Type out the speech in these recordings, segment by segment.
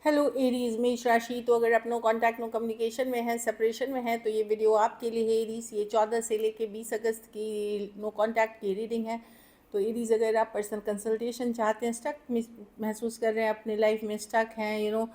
Hello Aries, मेष राशि। तो अगर आप नो कांटेक्ट नो कम्युनिकेशन में हैं, सेपरेशन में हैं, तो ये वीडियो आपके लिए है एरीज। ये 14 से लेके 20 अगस्त की नो कांटेक्ट की रीडिंग है। तो एरीज, अगर आप पर्सनल कंसल्टेशन चाहते हैं, स्टक महसूस कर रहे हैं अपनी लाइफ में, स्टक हैं,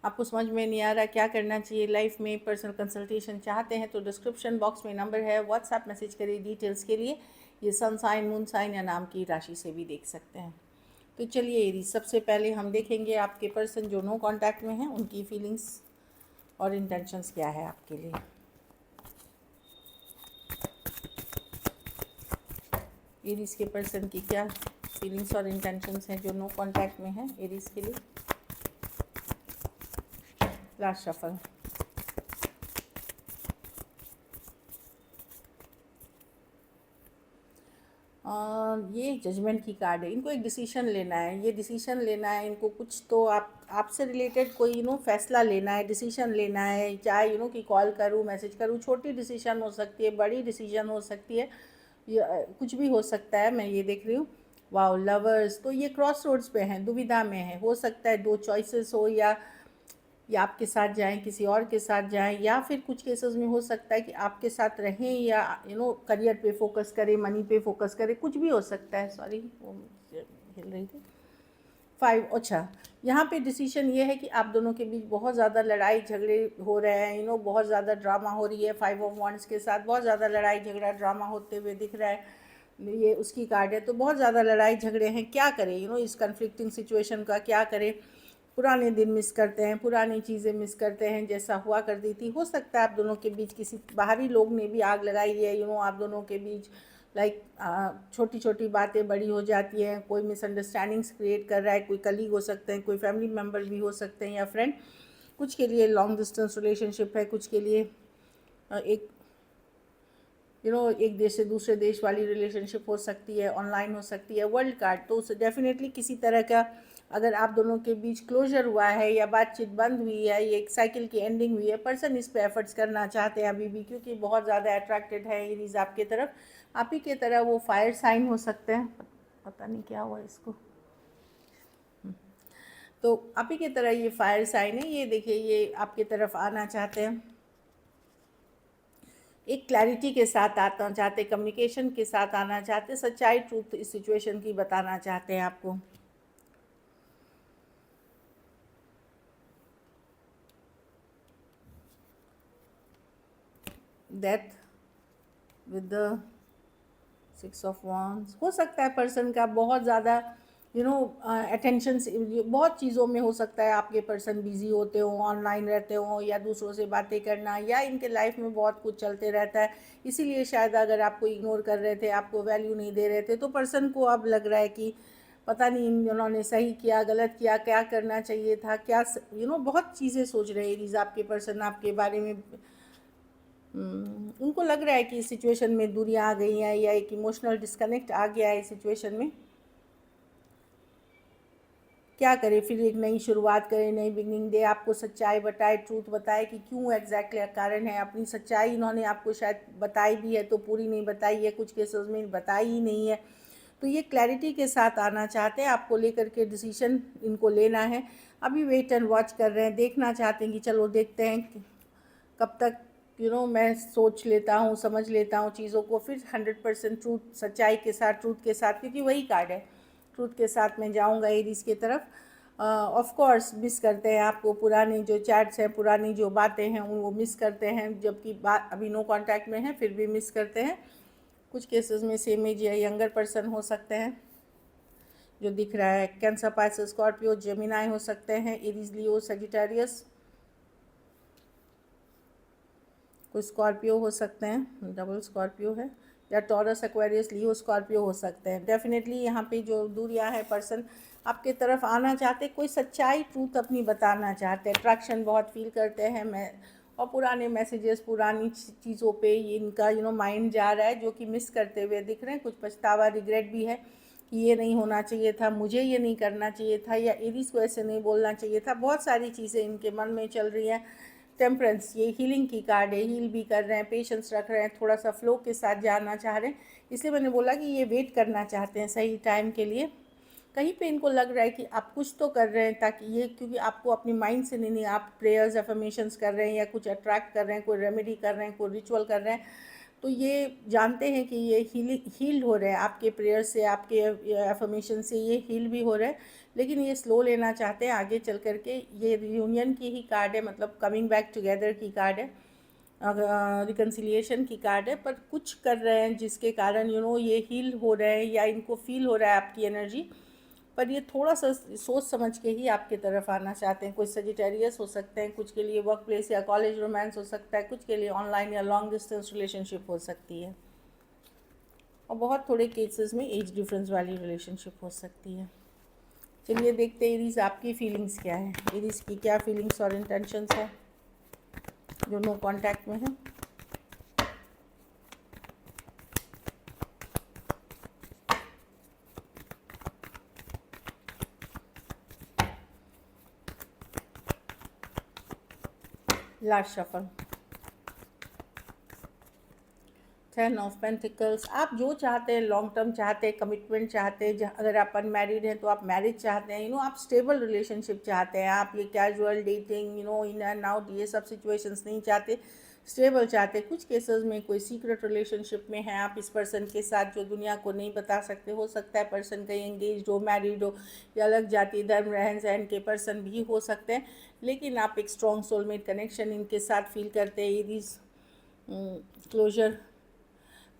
आपको समझ में नहीं आ रहा क्या करना चाहिए लाइफ में, पर्सनल कंसल्टेशन चाहते हैं, तो डिस्क्रिप्शन बॉक्स में नंबर है, व्हाट्सएप मैसेज करिए डिटेल्स के लिए। ये सन साइन, मून साइन या नाम की राशि से भी देख सकते हैं। तो चलिए एरीज, सबसे पहले हम देखेंगे आपके पर्सन जो नो कांटेक्ट में हैं, उनकी फीलिंग्स और इंटेंशंस क्या है आपके लिए। एरीज के पर्सन की क्या फीलिंग्स और इंटेंशंस हैं जो नो कांटेक्ट में हैं एरीज के लिए। Last shuffle. ये जजमेंट की कार्ड है। इनको एक डिसीजन लेना है, ये डिसीजन लेना है इनको, कुछ तो आपसे रिलेटेड कोई फैसला लेना है, डिसीजन लेना है। चाहे कि कॉल करूँ, मैसेज करूँ, छोटी डिसीजन हो सकती है, बड़ी डिसीजन हो सकती है, ये कुछ भी हो सकता है। मैं ये देख रही हूँ। Wow, lovers. तो ये क्रॉस रोड्स पे हैं, दुविधा में है। हो सकता है दो चॉइसेस हो, या आपके साथ जाएं, किसी और के साथ जाएं, या फिर कुछ केसेस में हो सकता है कि आपके साथ रहें, या करियर पे फोकस करें, मनी पे फोकस करें, कुछ भी हो सकता है। सॉरी, वो हिल रही थी। 5। अच्छा, यहाँ पे डिसीजन ये है कि आप दोनों के बीच बहुत ज़्यादा लड़ाई झगड़े हो रहे हैं, बहुत ज़्यादा ड्रामा हो रही है। 5 ऑफ वांड्स के साथ बहुत ज़्यादा लड़ाई झगड़ा ड्रामा होते हुए दिख रहा है। ये उसकी कार्ड है। तो बहुत ज़्यादा लड़ाई झगड़े हैं। क्या करें इस कन्फ्लिक्टिंग सिचुएशन का, क्या करें। पुराने दिन मिस करते हैं, पुरानी चीज़ें मिस करते हैं जैसा हुआ करती थी। हो सकता है आप दोनों के बीच किसी बाहरी लोग ने भी आग लगाई है, आप दोनों के बीच लाइक छोटी छोटी बातें बड़ी हो जाती हैं। कोई मिसअंडरस्टैंडिंग्स क्रिएट कर रहा है, कोई कलीग हो सकते हैं, कोई फैमिली मेम्बर भी हो सकते हैं, या फ्रेंड। कुछ के लिए लॉन्ग डिस्टेंस रिलेशनशिप है, कुछ के लिए एक एक देश से दूसरे देश वाली रिलेशनशिप हो सकती है, ऑनलाइन हो सकती है। वर्ल्ड कार्ड तो डेफिनेटली किसी तरह का, अगर आप दोनों के बीच क्लोजर हुआ है या बातचीत बंद हुई है, ये एक साइकिल की एंडिंग हुई है, पर्सन इस पे एफर्ट्स करना चाहते हैं अभी भी, क्योंकि बहुत ज़्यादा अट्रैक्टेड है एरीज आपके तरफ। आप ही के तरह वो फायर साइन हो सकते हैं। पता नहीं क्या हुआ इसको। तो आप ही की तरह ये फायर साइन है। ये देखिए, ये आपकी तरफ आना चाहते हैं, एक क्लैरिटी के साथ आना चाहते, कम्युनिकेशन के साथ आना चाहते, सच्चाई, ट्रूथ इस सिचुएशन की बताना चाहते हैं आपको। Death with the 6 of wands। हो सकता है पर्सन का बहुत ज़्यादा अटेंशन बहुत चीज़ों में हो सकता है। आपके पर्सन बिजी होते हो, ऑनलाइन रहते हो, या दूसरों से बातें करना, या इनके लाइफ में बहुत कुछ चलते रहता है। इसीलिए शायद अगर आपको इग्नोर कर रहे थे, आपको वैल्यू नहीं दे रहे थे, तो पर्सन को अब लग रहा है कि पता नहीं उन्होंने सही किया, गलत किया, क्या करना चाहिए था, क्या बहुत चीज़ें सोच रहे हैं आपके पर्सन आपके बारे में। उनको लग रहा है कि इस सिचुएशन में दूरियां आ गई हैं, या एक इमोशनल डिस्कनेक्ट आ गया है इस सिचुएशन में। क्या करें फिर, एक नई शुरुआत करें, नई बिगनिंग दे, आपको सच्चाई बताए, ट्रूथ बताए कि क्यों एग्जैक्टली कारण है। अपनी सच्चाई इन्होंने आपको शायद बताई भी है तो पूरी नहीं बताई है, कुछ केसेस में बताई ही नहीं है। तो ये क्लैरिटी के साथ आना चाहते हैं, आपको लेकर के डिसीजन इनको लेना है। अभी वेट एंड वॉच कर रहे हैं, देखना चाहते हैं कि चलो देखते हैं कब तक मैं सोच लेता हूँ, समझ लेता हूँ चीज़ों को, फिर 100% ट्रूथ, सच्चाई के साथ, ट्रूथ के साथ, क्योंकि वही कार्ड है, ट्रूथ के साथ मैं जाऊँगा एरीज की तरफ। ऑफ कोर्स मिस करते हैं आपको, पुरानी जो चैट्स हैं, पुरानी जो बातें हैं, वो मिस करते हैं, जबकि बात अभी नो कांटेक्ट में है, फिर भी मिस करते हैं। कुछ केसेस में सेम एज या यंगर पर्सन हो सकते हैं जो दिख रहा है। कैंसर, पाइसेस, स्कॉर्पियो, जेमिनाई हो सकते हैं, एरीज, लियो, सजिटेरियस, कोई स्कॉर्पियो हो सकते हैं, डबल स्कॉर्पियो है, या टॉरस, एक्वेरियस, लियो, स्कॉर्पियो हो सकते हैं। डेफिनेटली यहाँ पे जो दूरियां है, पर्सन आपके तरफ आना चाहते, कोई सच्चाई, ट्रूथ अपनी बताना चाहते हैं, अट्रैक्शन बहुत फील करते हैं। मैं और पुराने मैसेजेस, पुरानी चीज़ों पे इनका माइंड जा रहा है, जो कि मिस करते हुए दिख रहे हैं। कुछ पछतावा, रिग्रेट भी है कि ये नहीं होना चाहिए था, मुझे ये नहीं करना चाहिए था, या एरीज को ऐसे नहीं बोलना चाहिए था। बहुत सारी चीज़ें इनके मन में चल रही हैं। टेम्परेंस, ये हीलिंग की कार्ड है, हील भी कर रहे हैं, पेशेंस रख रहे हैं, थोड़ा सा फ्लो के साथ जाना चाह रहे हैं। इसलिए मैंने बोला कि ये वेट करना चाहते हैं सही टाइम के लिए। कहीं पे इनको लग रहा है कि आप कुछ तो कर रहे हैं ताकि ये, क्योंकि आपको अपनी माइंड से नहीं, आप प्रेयर्स एफर्मेशंस कर रहे हैं या कुछ अट्रैक्ट कर रहे हैं, कोई रेमेडी कर रहे हैं, कोई रिचुअल कर रहे हैं, तो ये जानते हैं कि ये हील हो रहे हैं आपके प्रेयर से, आपके एफर्मेशन से ये हील भी हो रहे हैं, लेकिन ये स्लो लेना चाहते हैं आगे चल करके। ये रियूनियन की ही कार्ड है, मतलब कमिंग बैक टुगेदर की कार्ड है, रिकन्सिलिएशन की कार्ड है, पर कुछ कर रहे हैं जिसके कारण ये हील हो रहे हैं या इनको फील हो रहा है आपकी एनर्जी, पर ये थोड़ा सा सोच समझ के ही आपके तरफ आना चाहते हैं। कुछ सजिटेरियस हो सकते हैं, कुछ के लिए वर्क प्लेस या कॉलेज रोमांस हो सकता है, कुछ के लिए ऑनलाइन या लॉन्ग डिस्टेंस रिलेशनशिप हो सकती है, और बहुत थोड़े केसेस में एज डिफरेंस वाली रिलेशनशिप हो सकती है। चलिए देखते हैं एरीज आपकी फीलिंग्स क्या है, एरीज की क्या फीलिंग्स और इंटेंशंस है जो नो कांटेक्ट में है। Last shuffle, 10 of pentacles. आप जो चाहते हैं, लॉन्ग टर्म चाहते हैं, कमिटमेंट चाहते हैं, अगर आप अनमैरिड हैं तो आप मैरिज चाहते हैं, आप स्टेबल रिलेशनशिप चाहते हैं, आप ये casual dating in and out ये सब सिचुएशंस नहीं चाहते, स्टेबल चाहते हैं। कुछ केसेस में कोई सीक्रेट रिलेशनशिप में है आप इस पर्सन के साथ जो दुनिया को नहीं बता सकते। हो सकता है पर्सन कहीं एंगेज हो, मैरिड हो, या अलग जाति धर्म रहन सहन के पर्सन भी हो सकते हैं, लेकिन आप एक स्ट्रॉन्ग सोलमेट कनेक्शन इनके साथ फील करते हैं। एरीज क्लोजर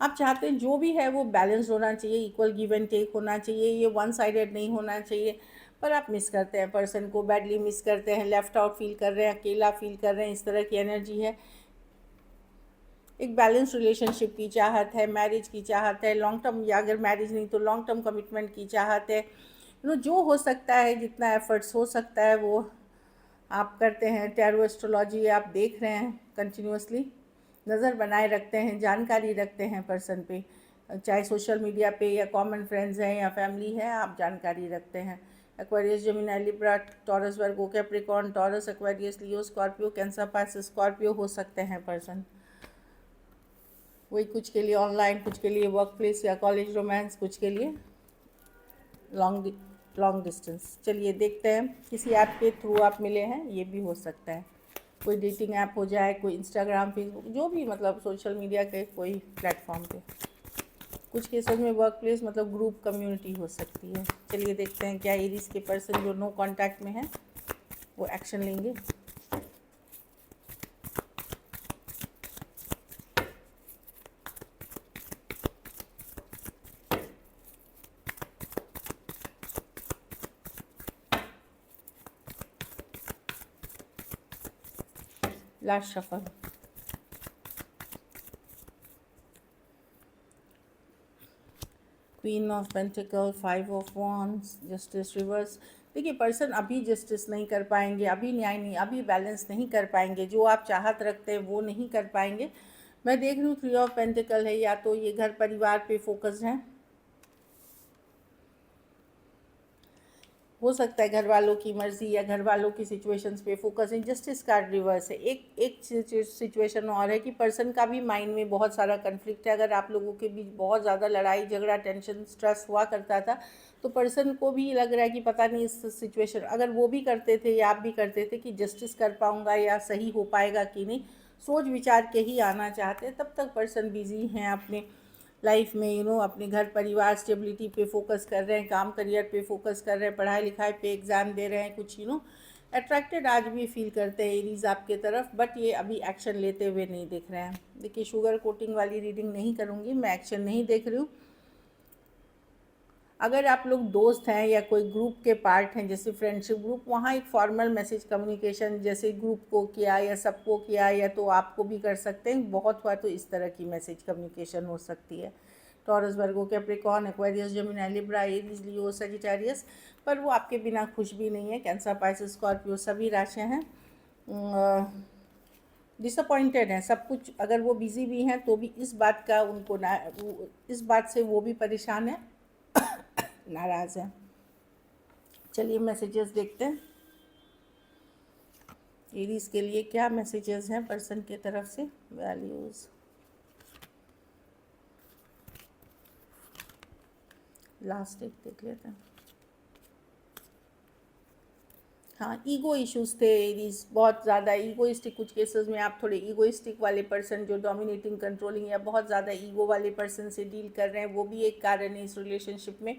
आप चाहते हैं, जो भी है वो बैलेंस होना चाहिए, इक्वल गिव एंड टेक होना चाहिए, ये वन साइडेड नहीं होना चाहिए, पर आप मिस करते हैं पर्सन को, बैडली मिस करते हैं, लेफ्ट आउट फील कर रहे हैं, अकेला फील कर रहे हैं, इस तरह की एनर्जी है। एक बैलेंस रिलेशनशिप की चाहत है, मैरिज की चाहत है, लॉन्ग टर्म, या अगर मैरिज नहीं तो लॉन्ग टर्म कमिटमेंट की चाहत है। जो हो सकता है, जितना एफर्ट्स हो सकता है वो आप करते हैं। टैरो एस्ट्रोलॉजी आप देख रहे हैं कंटिन्यूसली, नज़र बनाए रखते हैं, जानकारी रखते हैं पर्सन पे, चाहे सोशल मीडिया पे या कॉमन फ्रेंड्स हैं या फैमिली है, आप जानकारी रखते हैं। Aquarius, Gemini, Libra, taurus, Virgo, Capricorn, taurus, Aquarius, लियो, स्कॉर्पियो, कैंसर, पाइसेस, स्कॉर्पियो हो सकते हैं पर्सन। वही कुछ के लिए ऑनलाइन, कुछ के लिए वर्क प्लेस या कॉलेज रोमांस, कुछ के लिए लॉन्ग डिस्टेंस। चलिए देखते हैं, किसी ऐप के थ्रू आप मिले हैं, ये भी हो सकता है, कोई डेटिंग ऐप हो जाए, कोई इंस्टाग्राम, फेसबुक, जो भी मतलब सोशल मीडिया के कोई प्लेटफॉर्म पे। कुछ केसेस में वर्क प्लेस मतलब ग्रुप कम्युनिटी हो सकती है। चलिए देखते हैं क्या एरीज के पर्सन जो नो कांटेक्ट में है वो एक्शन लेंगे। Last shuffle, queen of pentacle, 5 of wands, justice reverse. देखिए पर्सन अभी जस्टिस नहीं कर पाएंगे, अभी न्याय नहीं, अभी बैलेंस नहीं कर पाएंगे, जो आप चाहत रखते हैं वो नहीं कर पाएंगे। मैं देख रही हूँ 3 ऑफ पेंटिकल है, या तो ये घर परिवार पे फोकस्ड हैं, हो सकता है घर वालों की मर्जी या घर वालों की सिचुएशंस पे फोकस है। जस्टिस कार्ड रिवर्स है। एक सिचुएशन और है कि पर्सन का भी माइंड में बहुत सारा कन्फ्लिक्ट है। अगर आप लोगों के बीच बहुत ज़्यादा लड़ाई झगड़ा, टेंशन, स्ट्रेस हुआ करता था, तो पर्सन को भी लग रहा है कि पता नहीं इस सिचुएशन, अगर वो भी करते थे या आप भी करते थे, कि जस्टिस कर पाऊँगा या सही हो पाएगा कि नहीं, सोच विचार के ही आना चाहते हैं। तब तक पर्सन बिजी हैं अपने लाइफ में, अपने घर परिवार स्टेबिलिटी पे फोकस कर रहे हैं, काम करियर पे फोकस कर रहे हैं, पढ़ाई लिखाई पे एग्ज़ाम दे रहे हैं, कुछ अट्रैक्टेड आज भी फील करते हैं एरीज आपके तरफ, बट ये अभी एक्शन लेते हुए नहीं दिख रहे हैं। देखिए शुगर कोटिंग वाली रीडिंग नहीं करूँगी, मैं एक्शन नहीं देख रही हूँ। अगर आप लोग दोस्त हैं या कोई ग्रुप के पार्ट हैं, जैसे फ्रेंडशिप ग्रुप, वहाँ एक फॉर्मल मैसेज कम्युनिकेशन जैसे ग्रुप को किया या सबको किया, या तो आपको भी कर सकते हैं, बहुत हुआ तो इस तरह की मैसेज कम्युनिकेशन हो सकती है। Taurus, Virgo, Capricorn, Aquarius, Gemini, Libra, Aries, Leo, Sagittarius, पर वो आपके बिना खुश भी नहीं है। कैंसर, पाइसेस, स्कॉर्पियो सभी राशियाँ हैं डिसअपॉइंटेड हैं, सब कुछ। अगर वो बिज़ी भी हैं तो भी इस बात का उनको इस बात से वो भी परेशान है, नाराज़ है। चलिए मैसेजेस देखते हैं, एरीज के लिए क्या मैसेजेस हैं पर्सन की तरफ से। वैल्यूज़, लास्ट एक देख लेते हैं। हाँ, ईगो इश्यूज थे, एरीज बहुत ज़्यादा ईगोइस्टिक, कुछ केसेस में आप थोड़े ईगोइस्टिक वाले पर्सन जो डोमिनेटिंग कंट्रोलिंग या बहुत ज़्यादा ईगो वाले पर्सन से डील कर रहे हैं, वो भी एक कारण है इस रिलेशनशिप में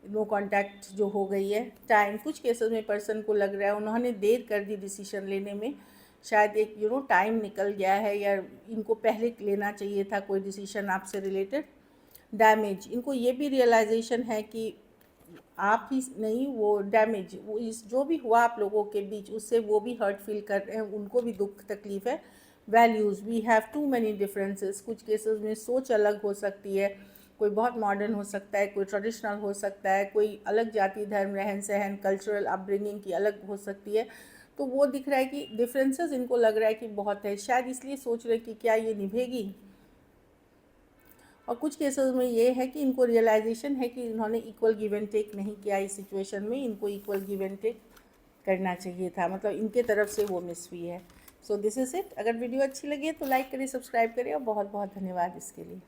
नो कांटेक्ट जो हो गई है। टाइम, कुछ केसेस में पर्सन को लग रहा है उन्होंने देर कर दी डिसीजन लेने में, शायद एक टाइम निकल गया है या इनको पहले लेना चाहिए था कोई डिसीजन आपसे रिलेटेड। डैमेज, इनको ये भी रियलाइजेशन है कि आप ही नहीं, वो डैमेज, वो इस जो भी हुआ आप लोगों के बीच उससे वो भी हर्ट फील कर रहे हैं, उनको भी दुख तकलीफ है। Values, we have too many differences, कुछ केसेस में सोच अलग हो सकती है, कोई बहुत मॉडर्न हो सकता है, कोई ट्रेडिशनल हो सकता है, कोई अलग जाति धर्म रहन सहन कल्चरल अपब्रिंगिंग की अलग हो सकती है। तो वो दिख रहा है कि डिफरेंसेस इनको लग रहा है कि बहुत है, शायद इसलिए सोच रहे कि क्या ये निभेगी। और कुछ केसेस में ये है कि इनको रियलाइजेशन है कि इन्होंने इक्वल गिव एंड टेक नहीं किया इस सिचुएशन में, इनको इक्वल गिव एंड टेक करना चाहिए था, मतलब इनके तरफ से वो मिस हुई है। So this is it. अगर वीडियो अच्छी लगी है तो लाइक करें, सब्सक्राइब करें और बहुत बहुत धन्यवाद इसके लिए।